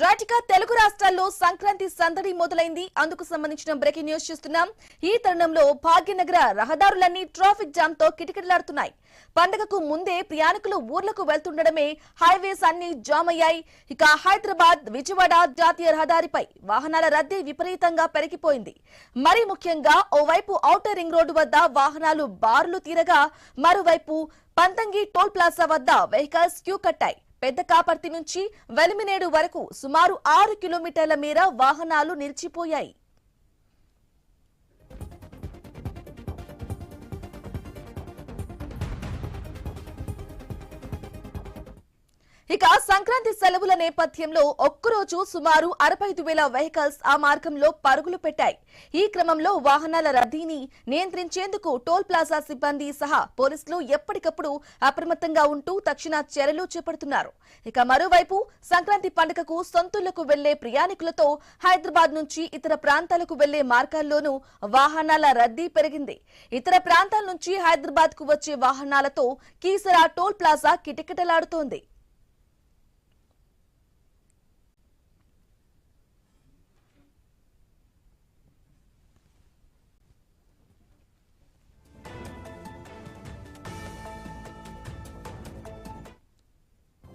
రాటిక తెలుగు రాష్ట్రాల్లో సంక్రాంతి సందడి మొదలైంది. అందుకు సంబంధించిన బ్రేకింగ్ న్యూస్ చూస్తున్నాం. ఈ తరుణంలో భాగ్యనగర రహదారులన్నీ ట్రాఫిక్ జామ్ తో కిటకిటలాడుతున్నాయి. పండగకు ముందే ప్రయాణికులు ఊర్లకు వెళ్తుండడమే హైవేస్ అన్ని జామ్ అయ్యాయి. ఇక హైదరాబాద్ విజయవాడ జాతీయ రహదారిపై వాహనాల రద్దీ విపరీతంగా పెరిగిపోయింది. మరి ముఖ్యంగా ఓవైపు ఔటర్ రింగ్ రోడ్డు వద్ద వాహనాలు బారులు తీరగా, మరోవైపు పంతంగి టోల్ ప్లాజా వద్ద వెహికల్స్ క్యూ కట్టాయి. పెద్ద కాపర్తి నుంచి వెలిమినేడు వరకు సుమారు 6 కిలోమీటర్ల మేర వాహనాలు నిలిచిపోయాయి. ఇక సంక్రాంతి సెలవుల నేపథ్యంలో ఒక్కరోజు సుమారు 65,000 వెహికల్స్ ఆ మార్గంలో పరుగులు పెట్టాయి. ఈ క్రమంలో వాహనాల రద్దీని నియంత్రించేందుకు టోల్ ప్లాజా సిబ్బంది సహా పోలీసులు ఎప్పటికప్పుడు అప్రమత్తంగా ఉంటూ తక్షణ చర్యలు చేపడుతున్నారు. ఇక మరోవైపు సంక్రాంతి పండుగకు సొంతూళ్లకు వెళ్లే ప్రయాణికులతో హైదరాబాద్ నుంచి ఇతర ప్రాంతాలకు వెళ్లే మార్గాల్లోనూ వాహనాల రద్దీ పెరిగింది. ఇతర ప్రాంతాల నుంచి హైదరాబాద్ కు వచ్చే వాహనాలతో కీసరా టోల్ ప్లాజా కిటకిటలాడుతోంది.